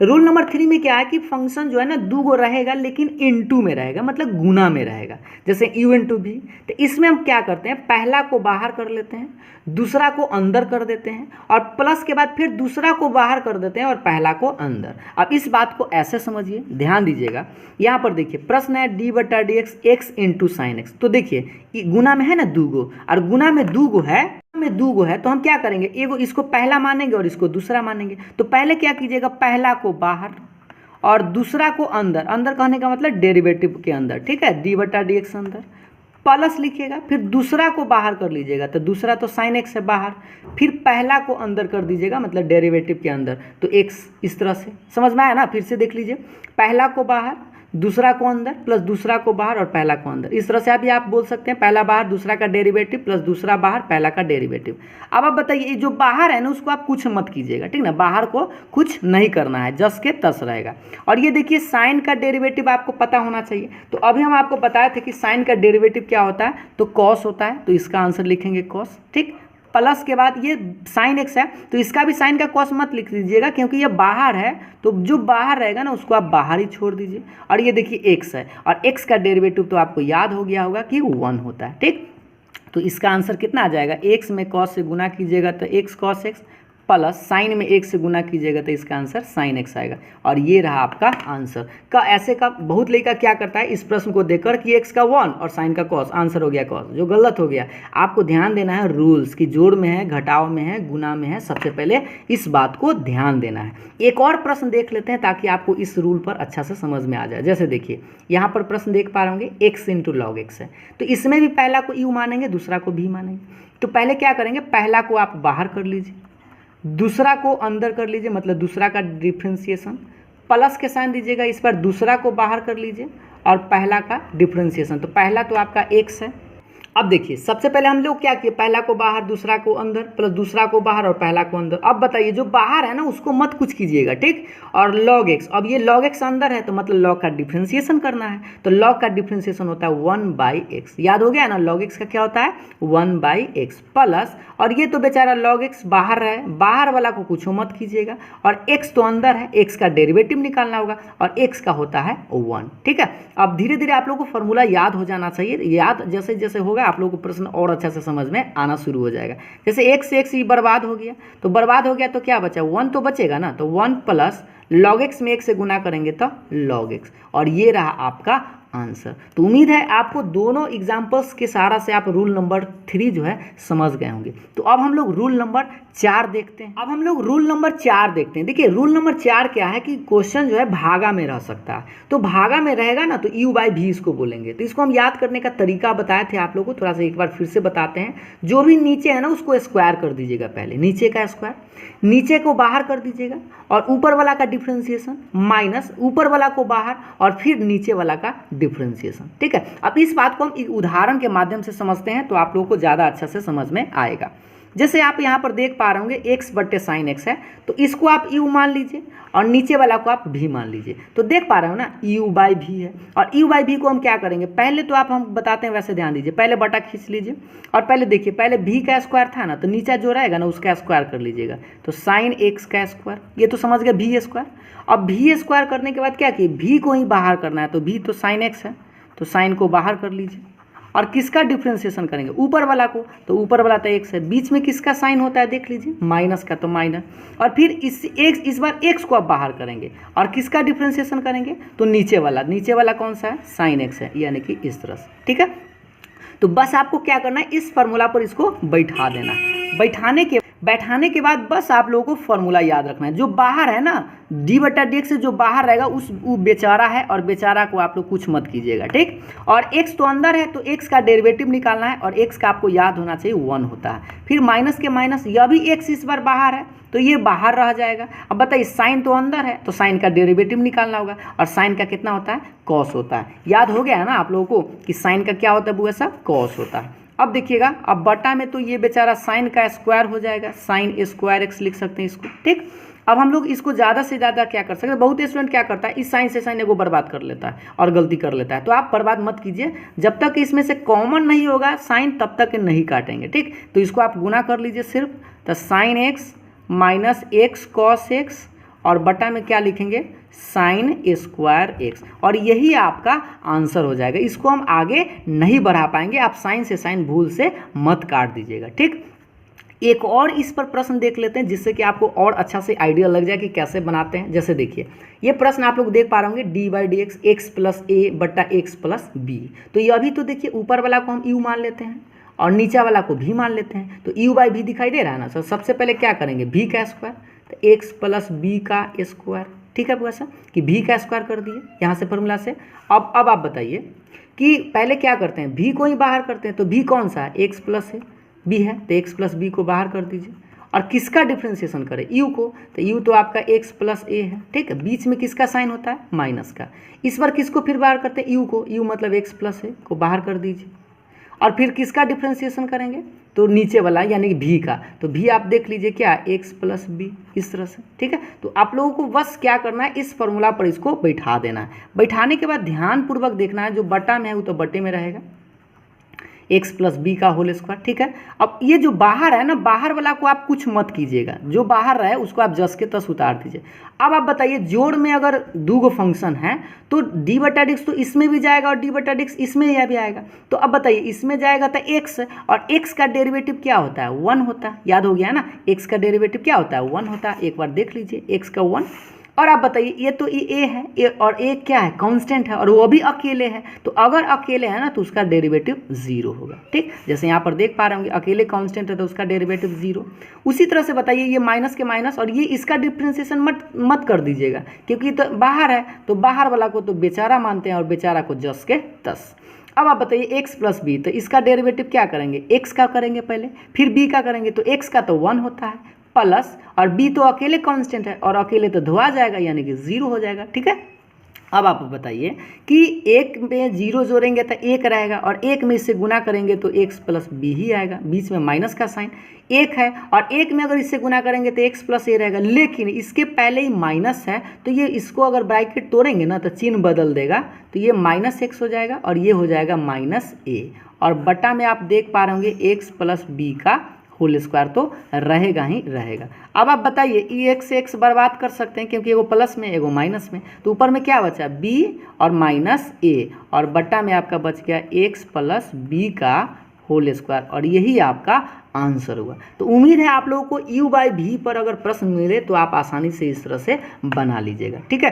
रूल नंबर 3 में क्या है कि फंक्शन जो है ना 2 गो रहेगा लेकिन इनटू में रहेगा, मतलब गुना में रहेगा, जैसे u इंटू भी। तो इसमें हम क्या करते हैं, पहला को बाहर कर लेते हैं, दूसरा को अंदर कर देते हैं, और प्लस के बाद फिर दूसरा को बाहर कर देते हैं और पहला को अंदर। अब इस बात को ऐसे समझिए, ध्यान दीजिएगा, यहाँ पर देखिए प्रश्न है डी बटा D X x into sine x. तो देखिए गुना में है ना 2 गो, और गुना में 2 गो है, तो हम क्या करेंगे, एगो इसको पहला मानेंगे और इसको दूसरा मानेंगे। तो पहले क्या कीजिएगा, पहला को बाहर और दूसरा को अंदर, अंदर कहने का मतलब डेरिवेटिव के अंदर, ठीक है, डी बटा डी एक्स अंदर प्लस लिखिएगा, फिर दूसरा को बाहर कर लीजिएगा, तो दूसरा तो साइन एक्स है बाहर, फिर पहला को अंदर कर दीजिएगा मतलब डेरिवेटिव के अंदर, तो एक्स। इस तरह से समझ में आया ना, फिर से देख लीजिए, पहला को बाहर दूसरा को अंदर प्लस दूसरा को बाहर और पहला को अंदर। इस तरह से अभी आप बोल सकते हैं पहला बाहर दूसरा का डेरिवेटिव प्लस दूसरा बाहर पहला का डेरिवेटिव। अब आप बताइए जो बाहर है ना उसको आप कुछ मत कीजिएगा, ठीक ना, बाहर को कुछ नहीं करना है, जस के तस रहेगा। और ये देखिए साइन का डेरिवेटिव आपको पता होना चाहिए, तो अभी हम आपको बताए थे कि साइन का डेरिवेटिव क्या होता है, तो कॉस होता है, तो इसका आंसर लिखेंगे कॉस, ठीक। प्लस के बाद ये साइन एक्स है तो इसका भी साइन का कॉस मत लिख दीजिएगा क्योंकि ये बाहर है, तो जो बाहर रहेगा ना उसको आप बाहर ही छोड़ दीजिए। और ये देखिए एक्स है, और एक्स का डेरिवेटिव तो आपको याद हो गया होगा कि 1 होता है, ठीक। तो इसका आंसर कितना आ जाएगा, एक्स में कॉस से गुना कीजिएगा तो x cos x, plus sign में एक से गुना कीजिएगा तो इसका आंसर साइन एक्स आएगा। और ये रहा आपका आंसर। का ऐसे का बहुत लड़का क्या करता है इस प्रश्न को देखकर कि एक्स का 1 और साइन का कॉस, आंसर हो गया कॉस, जो गलत हो गया। आपको ध्यान देना है रूल्स की, जोड़ में है, घटाव में है, गुना में है, सबसे पहले इस बात को ध्यान देना है। एक और प्रश्न देख लेते हैं ताकि आपको इस रूल पर अच्छा से समझ में आ जाए। जैसे देखिए यहाँ पर प्रश्न देख पा रहे होंगे एक्स इंटू लॉग एक्स है, तो इसमें भी पहला को यू मानेंगे दूसरा को भी मानेंगे। तो पहले क्या करेंगे, पहला को आप बाहर कर लीजिए, दूसरा को अंदर कर लीजिए मतलब दूसरा का डिफ्रेंशिएशन, प्लस के साइन दीजिएगा इस पर, दूसरा को बाहर कर लीजिए और पहला का डिफ्रेंशिएशन। तो पहला तो आपका एक्स है। अब देखिए सबसे पहले हम लोग क्या किए, पहला को बाहर दूसरा को अंदर प्लस दूसरा को बाहर और पहला को अंदर। अब बताइए जो बाहर है ना उसको मत कुछ कीजिएगा, ठीक। और लॉग एक्स, अब ये लॉग एक्स अंदर है तो मतलब लॉग का डिफ्रेंशिएशन करना है, तो लॉग का डिफ्रेंशिएशन होता है 1/x, याद हो गया ना, लॉग एक्स का क्या होता है 1/x प्लस, और ये तो बेचारा लॉग एक्स बाहर है, बाहर वाला को कुछ मत कीजिएगा, और x तो अंदर है, x का डेरिवेटिव निकालना होगा और x का होता है 1, ठीक है। अब धीरे धीरे आप लोगों को फॉर्मूला याद हो जाना चाहिए, याद जैसे जैसे होगा आप लोगों को प्रश्न और अच्छा से समझ में आना शुरू हो जाएगा। जैसे x से x ही बर्बाद हो गया, तो बर्बाद हो गया तो क्या बचा 1 तो बचेगा ना, तो 1 प्लस लॉग एक्स में 1 से गुना करेंगे तो लॉग एक्स, और ये रहा आपका आंसर। तो उम्मीद है आपको दोनों एग्जाम्पल्स के सहारा से आप रूल नंबर 3 जो है समझ गए होंगे। तो अब हम लोग रूल नंबर 4 देखते हैं। देखिए रूल नंबर 4 क्या है कि क्वेश्चन जो है भागा में रह सकता है। तो भागा में रहेगा ना तो u बाई भी इसको बोलेंगे। तो इसको हम याद करने का तरीका बताए थे आप लोगों को, थोड़ा सा एक बार फिर से बताते हैं। जो भी नीचे है ना उसको स्क्वायर कर दीजिएगा, पहले नीचे का स्क्वायर, नीचे को बाहर कर दीजिएगा और ऊपर वाला का डिफरेंशिएशन माइनस ऊपर वाला को बाहर और फिर नीचे वाला का डिफरेंशिएशन। ठीक है, अब इस बात को हम एक उदाहरण के माध्यम से समझते हैं तो आप लोगों को ज़्यादा अच्छा से समझ में आएगा। जैसे आप यहाँ पर देख पा रहे होंगे x बट्टे साइन x है, तो इसको आप u मान लीजिए और नीचे वाला को आप v मान लीजिए। तो देख पा रहे हो ना u बाई भी है, और u बाई भी को हम क्या करेंगे, पहले तो आप हम बताते हैं वैसे ध्यान दीजिए, पहले बटा खींच लीजिए और पहले देखिए, पहले v का स्क्वायर था ना, तो नीचे जो रहेगा ना उसका स्क्वायर कर लीजिएगा, तो साइन x का स्क्वायर, ये तो समझ गए v स्क्वायर। अब v स्क्वायर करने के बाद क्या किए, v को ही बाहर करना है, तो v तो साइन x है, तो साइन को बाहर कर लीजिए और किसका डिफ्रेंशिएशन करेंगे, ऊपर वाला को, तो ऊपर वाला तो x है, बीच में किसका साइन होता है देख लीजिए, माइनस का, तो माइनस, और फिर इस बार x को आप बाहर करेंगे और किसका डिफ्रेंशिएशन करेंगे, तो नीचे वाला कौन सा है, साइन x है, यानी कि इस तरह से। ठीक है, तो बस आपको क्या करना है, इस फॉर्मूला पर इसको बैठा देना। बैठाने के बाद बस आप लोगों को फॉर्मूला याद रखना है। जो बाहर है ना डी बटा डी एक्स से जो बाहर रहेगा वो बेचारा है, और बेचारा को आप लोग कुछ मत कीजिएगा। ठीक, और x तो अंदर है, तो x का डेरिवेटिव निकालना है, और x का आपको याद होना चाहिए 1 होता है। फिर माइनस के माइनस, यह भी x इस बार बाहर है तो ये बाहर रह जाएगा। अब बताइए साइन तो अंदर है, तो साइन का डेरिवेटिव निकालना होगा, और साइन का कितना होता है, कॉस होता है। याद हो गया है ना आप लोगों को कि साइन का क्या होता है, वो ऐसा कॉस होता है। अब देखिएगा, अब बटा में तो ये बेचारा साइन का स्क्वायर हो जाएगा, साइन स्क्वायर एक्स लिख सकते हैं इसको। ठीक, अब हम लोग इसको ज़्यादा से ज़्यादा क्या कर सकते हैं, बहुत स्टूडेंट क्या करता है, इस साइन से साइन को बर्बाद कर लेता है और गलती कर लेता है। तो आप बर्बाद मत कीजिए, जब तक इसमें से कॉमन नहीं होगा साइन तब तक नहीं काटेंगे। ठीक, तो इसको आप गुना कर लीजिए सिर्फ, तो sine x minus x cos x, और बटा में क्या लिखेंगे, साइन स्क्वायर एक्स, और यही आपका आंसर हो जाएगा। इसको हम आगे नहीं बढ़ा पाएंगे, आप साइन से साइन भूल से मत काट दीजिएगा। ठीक, एक और इस पर प्रश्न देख लेते हैं जिससे कि आपको और अच्छा से आइडिया लग जाए कि कैसे बनाते हैं। जैसे देखिए, ये प्रश्न आप लोग देख पा रहे होंगे, D by D X X plus A बट्टा एक्स प्लस बी। तो ये अभी तो देखिए ऊपर वाला को हम यू मान लेते हैं और नीचे वाला को भी मान लेते हैं। तो यू बाई भी दिखाई दे रहा है ना, तो सबसे पहले क्या करेंगे, भी का स्क्वायर, तो एक्स प्लस बी का स्क्वायर। ठीक है, वैसा कि भी का स्क्वायर कर दिए यहाँ से फॉर्मूला से। अब आप बताइए कि पहले क्या करते हैं, भी को ही बाहर करते हैं, तो भी कौन सा है, एक्स प्लस है, बी है, तो एक्स प्लस बी को बाहर कर दीजिए और किसका डिफ्रेंशिएशन करें, यू को, तो यू तो आपका एक्स प्लस ए है। ठीक है, बीच में किसका साइन होता है, माइनस का। इस बार किसको फिर बाहर करते हैं, यू को, यू मतलब एक्स प्लस ए को बाहर कर दीजिए और फिर किसका डिफ्रेंशिएशन करेंगे, तो नीचे वाला यानी कि भी का, तो भी आप देख लीजिए क्या, एक्स प्लस बी, इस तरह से। ठीक है, तो आप लोगों को बस क्या करना है, इस फॉर्मूला पर इसको बैठा देना है। बैठाने के बाद ध्यानपूर्वक देखना है, जो बटा में है वो तो बटे में रहेगा, एक्स प्लस बी का होल स्क्वायर। ठीक है, अब ये जो बाहर है ना, बाहर वाला को आप कुछ मत कीजिएगा, जो बाहर रहे उसको आप जस के तस उतार दीजिए। अब आप बताइए, जोड़ में अगर दो फंक्शन है तो डी बटा डिक्स तो इसमें भी जाएगा और डी बटा डिक्स इसमें यह भी आएगा। तो अब बताइए, इसमें जाएगा तो एक्स, और एक्स का डेरिवेटिव क्या होता है, 1 होता है। याद हो गया ना, एक्स का डेरिवेटिव क्या होता है, 1 होता है। एक बार देख लीजिए, एक्स का 1। और आप बताइए, ये तो ए है, ए और ए क्या है, कांस्टेंट है, और वो भी अकेले है। तो अगर अकेले है ना तो उसका डेरिवेटिव 0 होगा। ठीक, जैसे यहाँ पर देख पा रहे होंगे, अकेले कांस्टेंट है तो उसका डेरिवेटिव 0। उसी तरह से बताइए, ये माइनस के माइनस, और ये इसका डिफ्रेंशिएशन मत कर दीजिएगा, क्योंकि तो बाहर है, तो बाहर वाला को तो बेचारा मानते हैं और बेचारा को जस के तस। अब आप बताइए, एक्स प्लस बी, तो इसका डेरिवेटिव क्या करेंगे, एक्स का करेंगे पहले, फिर बी का करेंगे, तो एक्स का तो 1 होता है प्लस, और बी तो अकेले कांस्टेंट है और अकेले तो धोआ जाएगा यानी कि 0 हो जाएगा। ठीक है, अब आप बताइए कि एक में 0 जोड़ेंगे तो 1 रहेगा, और एक में इससे गुना करेंगे तो एक्स प्लस बी ही आएगा, बीच में माइनस का साइन 1 है, और एक में अगर इससे गुना करेंगे तो एक्स प्लस ए रहेगा। लेकिन इसके पहले ही माइनस है, तो ये इसको अगर ब्रैकेट तोड़ेंगे ना तो चिन्ह बदल देगा, तो ये माइनस एक्स हो जाएगा और ये हो जाएगा माइनस ए, और बटा में आप देख पा रहे होंगे एक्स प्लस बी का होल स्क्वायर तो रहेगा ही रहेगा। अब आप बताइए, ई एक्स से एक्स बर्बाद कर सकते हैं क्योंकि एगो प्लस में एगो माइनस में, तो ऊपर में क्या बचा, बी और माइनस ए, और बटा में आपका बच गया एक्स प्लस बी का होल स्क्वायर, और यही आपका आंसर हुआ। तो उम्मीद है आप लोगों को यू बाई भी पर अगर प्रश्न मिले तो आप आसानी से इस तरह से बना लीजिएगा। ठीक है,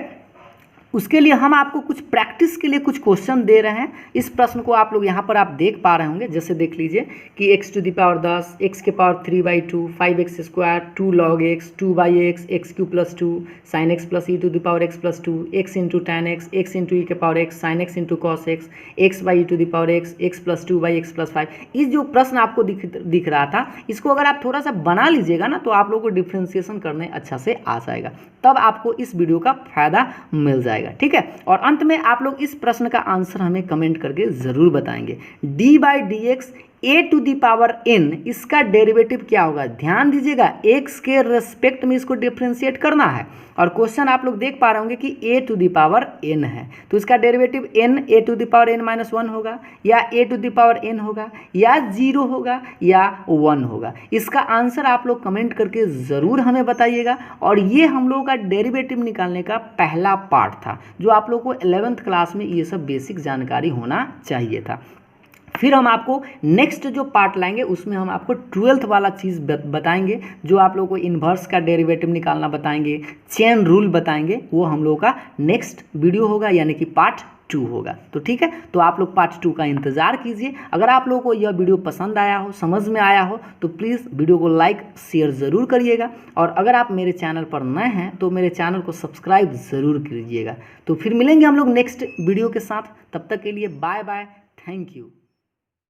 उसके लिए हम आपको कुछ प्रैक्टिस के लिए कुछ क्वेश्चन दे रहे हैं। इस प्रश्न को आप लोग यहाँ पर आप देख पा रहे होंगे, जैसे देख लीजिए कि x to the power 10, x के power 3/2, 5x square, 2 log x, 2/x, x³ + 2, sin x plus e to the power x + 2, x into tan x, x into e के power x, sin x into cos x, x/e to the power x, x + 2/x + 5। इस जो प्रश्न आपको दिख रहा था, इसको अगर आप थोड़ा सा बना लीजिएगा ना तो आप लोगों को डिफ्रेंसिएशन करने अच्छा से आ जाएगा, तब आपको इस वीडियो का फायदा मिल जाएगा। ठीक है, और अंत में आप लोग इस प्रश्न का आंसर हमें कमेंट करके ज़रूर बताएंगे। d/dx a to the power n, इसका डेरिवेटिव क्या होगा? ध्यान दीजिएगा, x के रेस्पेक्ट में इसको डिफ्रेंशिएट करना है, और क्वेश्चन आप लोग देख पा रहे होंगे कि a to the power n है, तो इसका derivative n a to the power n - 1 होगा, या a to the power n होगा, या 0 होगा, या 1 होगा। इसका आंसर आप लोग कमेंट करके ज़रूर हमें बताइएगा। और ये हम लोगों का डेरिवेटिव निकालने का पहला पार्ट था, जो आप लोग को 11th क्लास में ये सब बेसिक जानकारी होना चाहिए था। फिर हम आपको नेक्स्ट जो पार्ट लाएंगे उसमें हम आपको 12th वाला चीज़ बताएंगे, जो आप लोगों को इन्वर्स का डेरिवेटिव निकालना बताएंगे, चेन रूल बताएंगे। वो हम लोगों का नेक्स्ट वीडियो होगा, यानी कि पार्ट 2 होगा। तो ठीक है, तो आप लोग पार्ट 2 का इंतज़ार कीजिए। अगर आप लोगों को यह वीडियो पसंद आया हो, समझ में आया हो, तो प्लीज़ वीडियो को लाइक शेयर ज़रूर करिएगा। और अगर आप मेरे चैनल पर नए हैं तो मेरे चैनल को सब्सक्राइब ज़रूर कीजिएगा। तो फिर मिलेंगे हम लोग नेक्स्ट वीडियो के साथ, तब तक के लिए बाय बाय, थैंक यू।